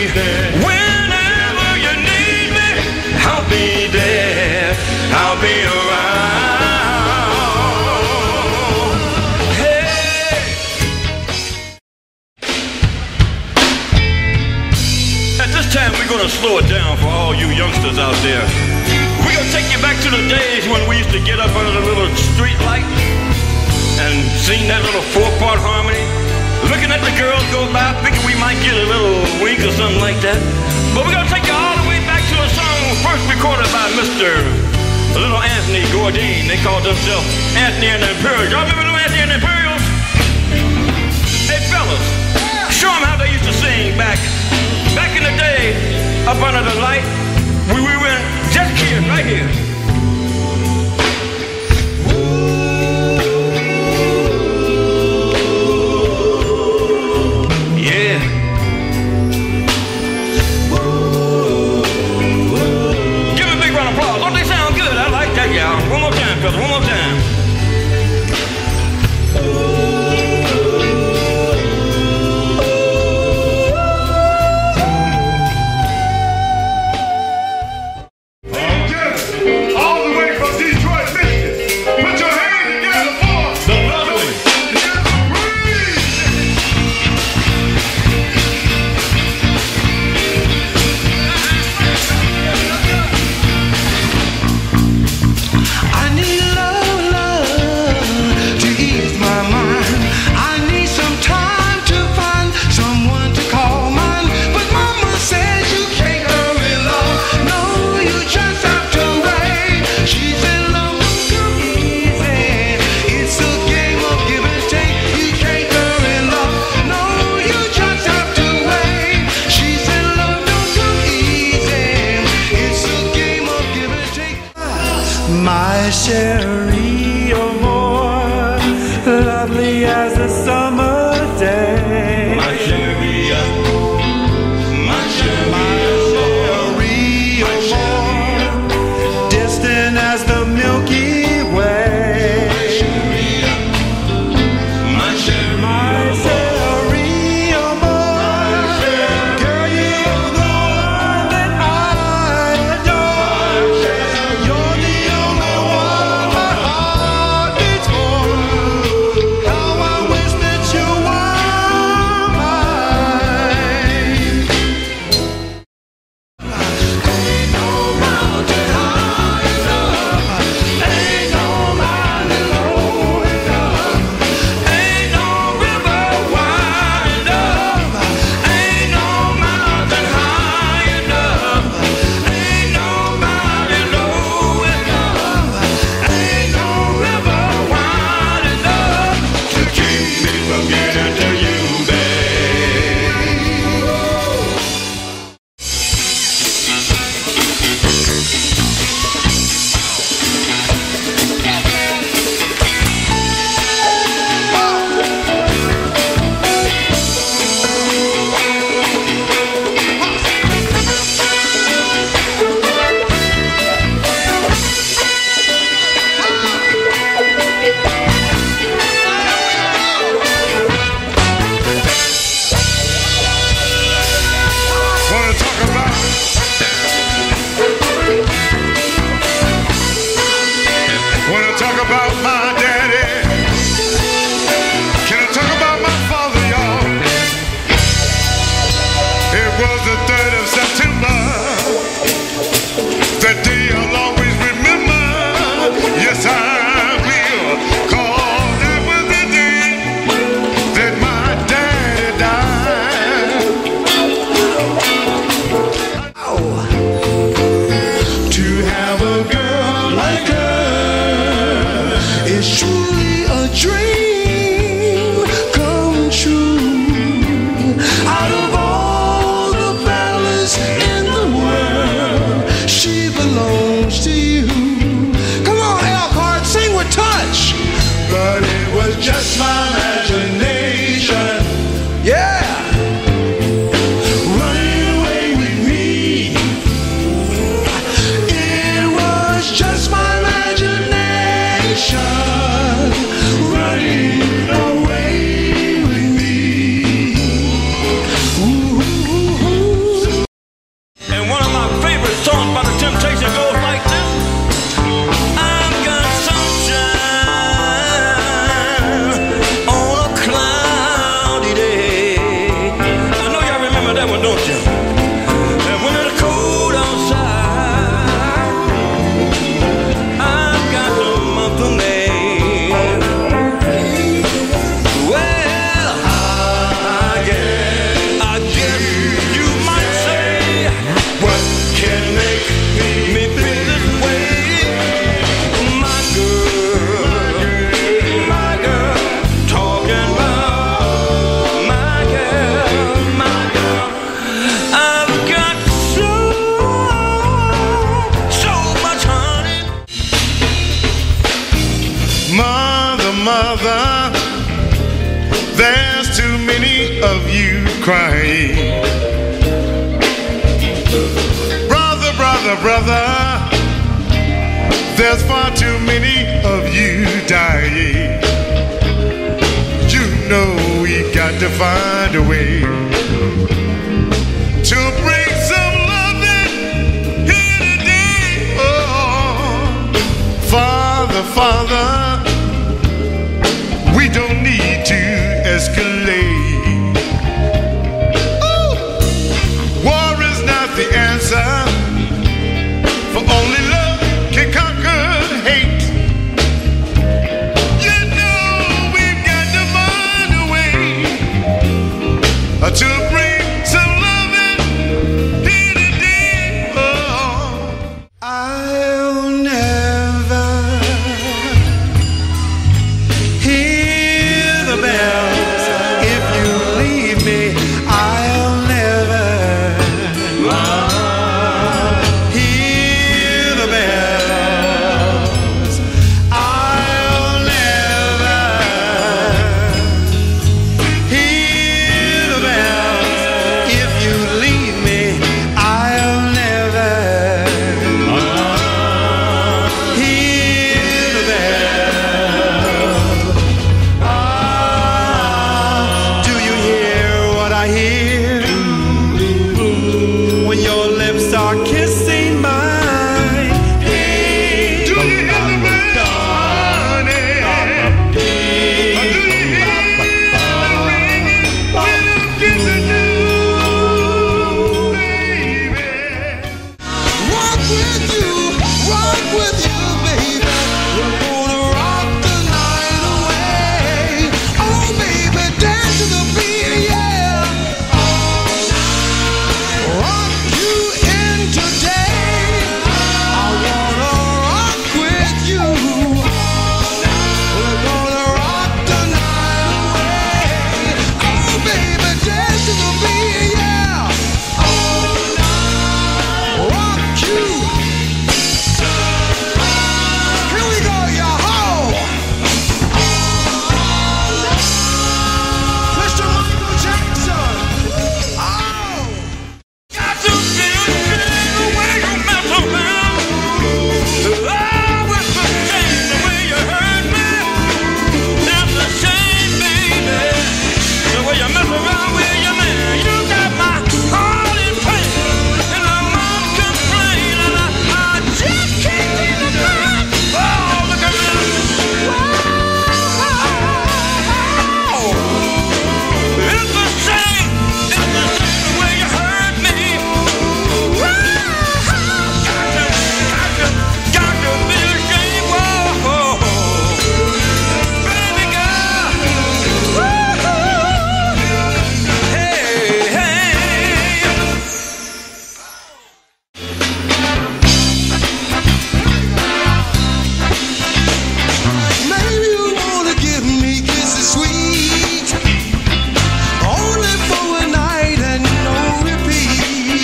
there. Whenever you need me, I'll be there. I'll be around. Hey. At this time, we're gonna slow it down for all you youngsters out there. We're gonna take you back to the days when we used to get up under the little street light and sing that little four-part harmony, looking at the girls go by, thinking we might get a little wink or something like that. But we're gonna take you all the way back to a song first recorded by Mr. Little Anthony Bourdain. They called themselves Anthony and the Imperials. Y'all remember Little Anthony and the Imperials? Hey fellas, show them how they used to sing back in the day, up under the light. We were just kids right here. One more time, fellas, one more time. All the way from Detroit, Michigan. Put your hands together for the lovely. I need love to ease my mind. I need some time to find someone to call mine. But mama says you can't hurry love. No, you just have to wait. She said love don't come easy. It's a game of give and take. You can't hurry love. No, you just have to wait. She said love don't come easy. It's a game of give and take. My Sherry, you're more lovely as a summer day. My Sherry, my Sherry, My Sherry, you're more distant as the Milky Way. my Sherry, My Sherry, you're more. Girl, you're the one that I adore. You're the only one my heart beats for. How I wish that you were mine. Ain't no mountain high enough. Ain't no mountain low enough. Ain't no river wide enough. Ain't no mountain high enough. Ain't no mountain low enough. Ain't no river wide enough to keep me from getting to you, babe. Wanna talk about my daddy? Can I talk about my father, y'all? It was the 3rd of September. That day I'll always remember. Yes, I will. 'Cause that was the day that my daddy died. To have a girl like her don't you? And when it's cold outside, I've got the month of May. Well, I guess you might say, what can make me feel this way? My girl, talking about my girl. I've got so much honey. Mother, there's too many of you crying. Brother, there's far too many of you dying. You know we got to find a way to bring some loving here today. Oh, Father, we don't need to escalate. Ooh. War is not the answer, for only love can conquer hate. You know we've got to find a way to bring some loving here today. Oh, I'll never hear the bells if you leave me. I'll never hear the bells. I'll never hear the bells if you leave me. I'll never hear the bells. Do you hear what I hear when your lips are kissing mine? Hey, do you hear the bell, honey? Do you hear the ringing when I'm kissing you, baby? rock with you, baby. We're gonna rock the night away. Oh, baby, dance to the beat, yeah. Rock you in today. I wanna rock with you. We're gonna rock the night away. Oh, baby, dance to the beat, yeah. Rock you. Here we go, y'all. Mr. Michael Jackson. Oh. Got to feel the way you mess around. Oh, it's the same the way you hurt me. That's the same, baby. The way you mess around with your man. You got my heart in pain, and my mom complain, and I just can't keep it back. Oh, look at this. Wow. It's the same the way you hurt me. Got to feel shame. Whoa, baby girl. Hey. Maybe you wanna give me kisses sweet, only for a night and no repeat.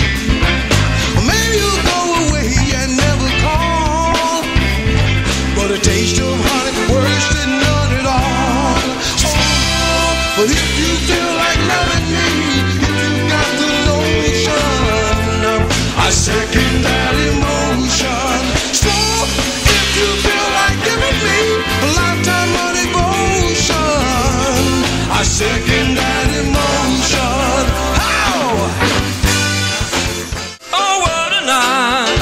Maybe you'll go away and never call, but a taste of honey worse than none at all. Oh, but if you feel like loving me, if you got the notion, I second that emotion. So if you feel like giving me a lifetime of devotion, I second that emotion. How? Oh, what a night.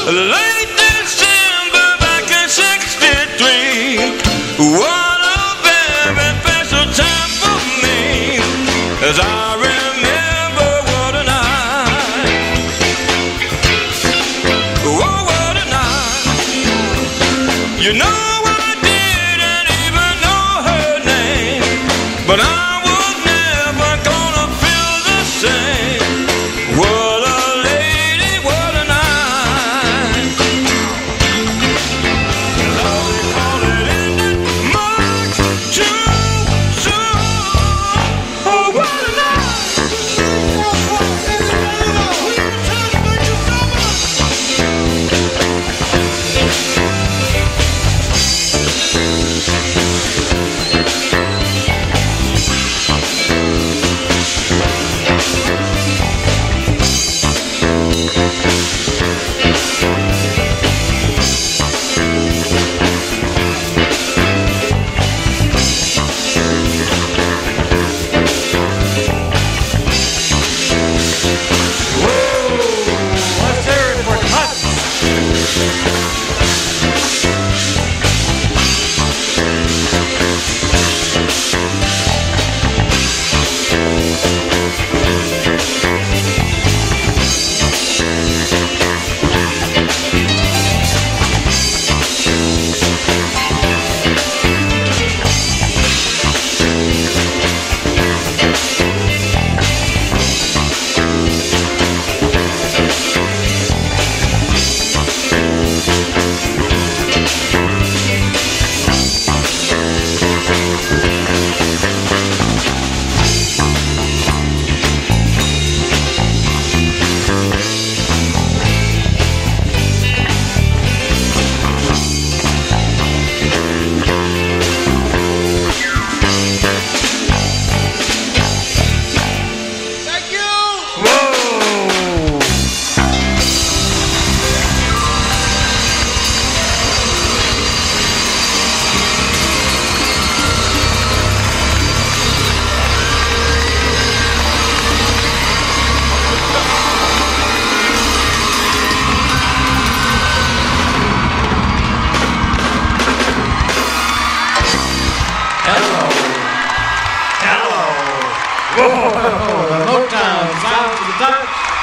Late December back in 63. What a very special time for me, as I remember You know I didn't even know her name, but I was never gonna feel the same. What a lady, what a night. Love, they call it ended much too soon. Oh, what a night. The Motown sound to the touch.